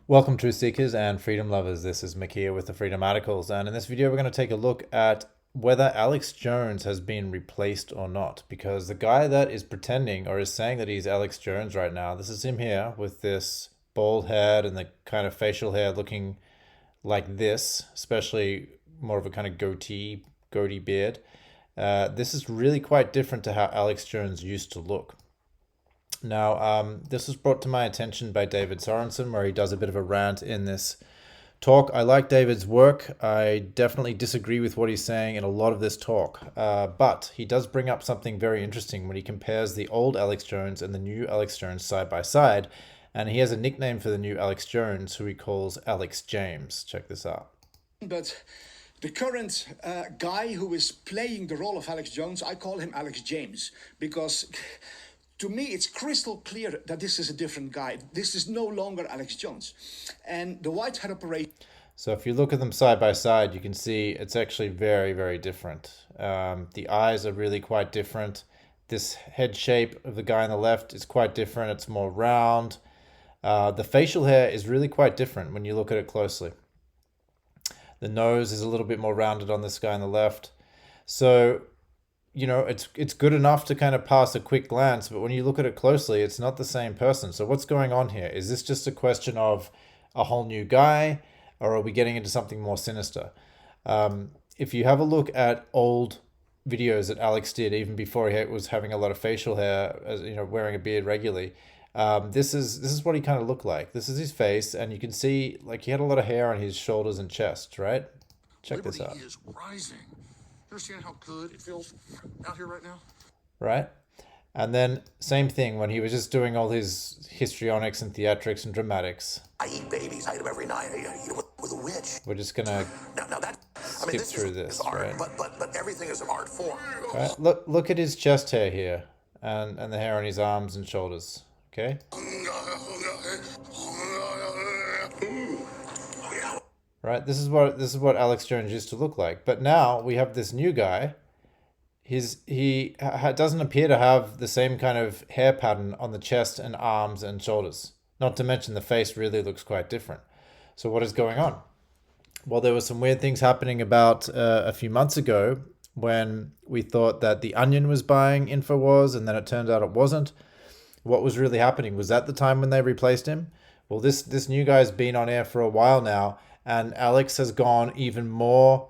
Welcome, truth seekers and freedom lovers. This is Makia with the Freedom Articles, and in this video, we're going to take a look at whether Alex Jones has been replaced or not. Because the guy that is pretending or is saying that he's Alex Jones right now, this is him here with this bald head and the kind of facial hair looking like this, especially more of a kind of goatee beard. This is really quite different to how Alex Jones used to look. Now, this was brought to my attention by David Sorensen, where he does a bit of a rant in this talk. I like David's work. I definitely disagree with what he's saying in a lot of this talk, but he does bring up something very interesting when he compares the old Alex Jones and the new Alex Jones side by side, and he has a nickname for the new Alex Jones, who he calls Alex James. Check this out. But the current guy who is playing the role of Alex Jones, I call him Alex James, because to me it's crystal clear that this is a different guy. This is no longer Alex Jones. And the White Hat operation... So if you look at them side by side, you can see it's actually very, very different. The eyes are really quite different. This head shape of the guy on the left is quite different. It's more round. The facial hair is really quite different when you look at it closely. The nose is a little bit more rounded on this guy on the left. So, you know, it's good enough to kind of pass a quick glance, but when you look at it closely, it's not the same person. So what's going on here? Is this just a question of a whole new guy, or are we getting into something more sinister? If you have a look at old videos that Alex did, even before he was having a lot of facial hair, as you know, wearing a beard regularly, this is what he kind of looked like. This is his face, and you can see like he had a lot of hair on his shoulders and chest, right? Check this out. Liberty is rising. You understand how good it feels out here right now? Right? And then same thing when he was just doing all his histrionics and theatrics and dramatics. I eat babies. I eat them every night. I eat them with a witch. We're just gonna Now that skip through this, art, right? but everything is an art form. Right? Look at his chest hair here, and the hair on his arms and shoulders. Okay. Right. This is what Alex Jones used to look like. But now we have this new guy. He doesn't appear to have the same kind of hair pattern on the chest and arms and shoulders. Not to mention the face really looks quite different. So what is going on? Well, there were some weird things happening about a few months ago when we thought that The Onion was buying InfoWars, and then it turned out it wasn't. What was really happening? Was that the time when they replaced him? Well, this new guy's been on air for a while now, and Alex has gone even more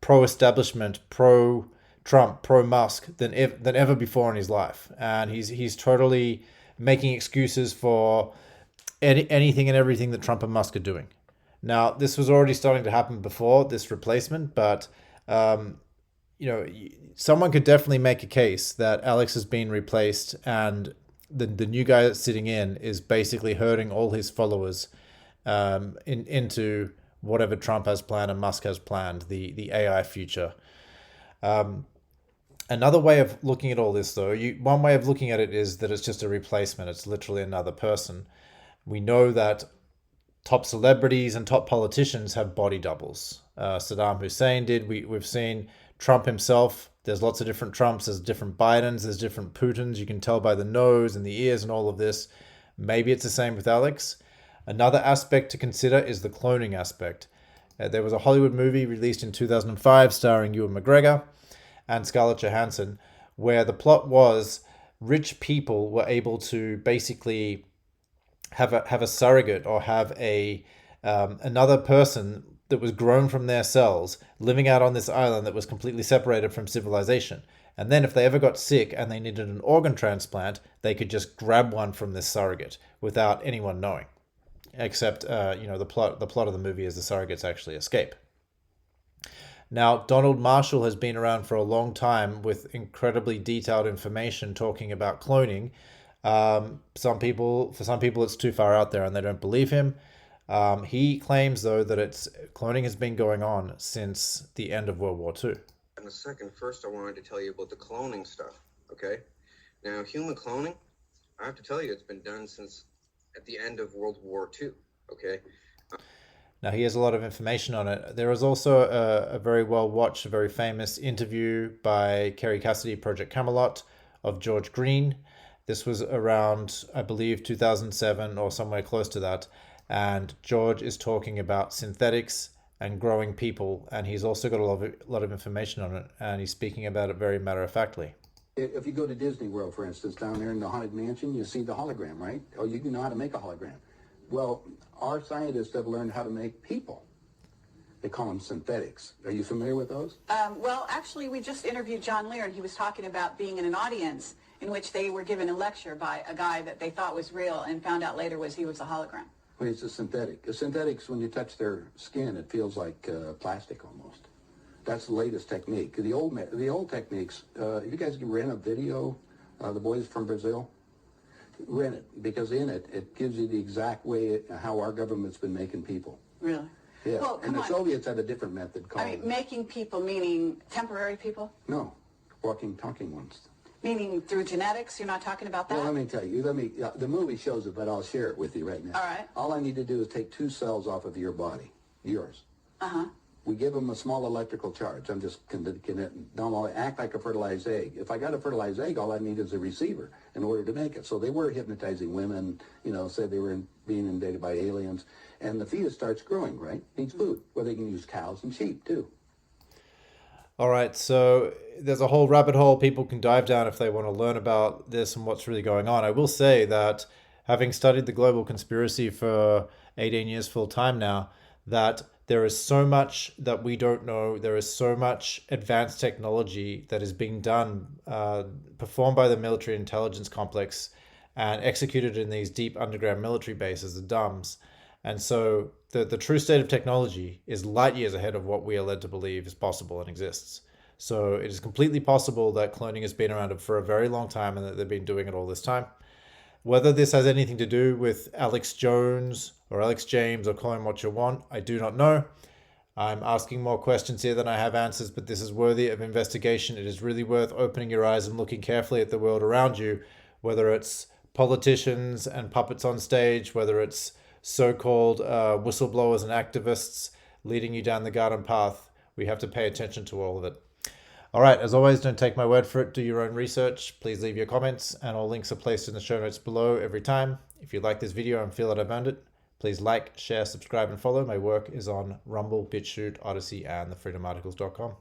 pro-establishment, pro-Trump, pro-Musk than ever before in his life. And he's totally making excuses for anything and everything that Trump and Musk are doing. Now, this was already starting to happen before this replacement, but you know, someone could definitely make a case that Alex has been replaced, and the new guy that's sitting in is basically herding all his followers into whatever Trump has planned and Musk has planned, the AI future. Another way of looking at all this, though, one way of looking at it is that it's just a replacement. It's literally another person. We know that top celebrities and top politicians have body doubles. Saddam Hussein did. We've seen Trump himself. There's lots of different Trumps. There's different Bidens. There's different Putins. You can tell by the nose and the ears and all of this. Maybe it's the same with Alex. Another aspect to consider is the cloning aspect. There was a Hollywood movie released in 2005 starring Ewan McGregor and Scarlett Johansson, where the plot was rich people were able to basically have a surrogate, or have another person that was grown from their cells living out on this island that was completely separated from civilization. And then if they ever got sick and they needed an organ transplant, they could just grab one from this surrogate without anyone knowing. Except, you know, the plot of the movie is the surrogates actually escape. Now, Donald Marshall has been around for a long time with incredibly detailed information talking about cloning. For some people, it's too far out there and they don't believe him. He claims, though, that cloning has been going on since the end of World War II. In a second, first I wanted to tell you about the cloning stuff, okay? Now, human cloning, I have to tell you, it's been done since at the end of World War II, okay? Now, he has a lot of information on it. There was also a very well-watched, very famous interview by Kerry Cassidy, Project Camelot, of George Green. This was around, I believe, 2007 or somewhere close to that. And George is talking about synthetics and growing people, and he's also got a lot of information on it, and he's speaking about it very matter-of-factly. If you go to Disney World, for instance, down there in the Haunted Mansion, you see the hologram, right? Oh, you know how to make a hologram. Well, our scientists have learned how to make people. They call them synthetics. Are you familiar with those? Well, actually, we just interviewed John Lear, and he was talking about being in an audience in which they were given a lecture by a guy that they thought was real and found out later was he was a hologram. Well, it's a synthetic. The synthetics, when you touch their skin, it feels like plastic almost. That's the latest technique. The old techniques, if you guys can rent a video, The Boys from Brazil, rent it, because in it, it gives you the exact way how our government's been making people. Really? Yeah, Well, and come the on. Soviets had a different method called... I mean, making people meaning temporary people? No, walking, talking ones. Meaning through genetics? You're not talking about that? Well, let me tell you, the movie shows it, but I'll share it with you right now. All right. All I need to do is take 2 cells off of your body, yours. Uh-huh. We give them a small electrical charge. I'm just don't act like a fertilized egg. If I got a fertilized egg, all I need is a receiver in order to make it. So they were hypnotizing women, said they were being invaded by aliens. And the fetus starts growing, right? Needs food. Well, they can use cows and sheep, too. All right, so there's a whole rabbit hole people can dive down if they want to learn about this and what's really going on. I will say that having studied the global conspiracy for 18 years full time now, that there is so much that we don't know. There is so much advanced technology that is being done, performed by the military intelligence complex and executed in these deep underground military bases, the DUMBs. And so the true state of technology is light years ahead of what we are led to believe is possible and exists. So it is completely possible that cloning has been around for a very long time and that they've been doing it all this time. Whether this has anything to do with Alex Jones or Alex James, or call him what you want, I do not know. I'm asking more questions here than I have answers, but this is worthy of investigation. It is really worth opening your eyes and looking carefully at the world around you, whether it's politicians and puppets on stage, whether it's so-called whistleblowers and activists leading you down the garden path. We have to pay attention to all of it. All right, as always, don't take my word for it. Do your own research. Please leave your comments, and all links are placed in the show notes below every time. If you like this video and feel that I've earned it, please like, share, subscribe, and follow. My work is on Rumble, BitChute, Odyssey, and thefreedomarticles.com.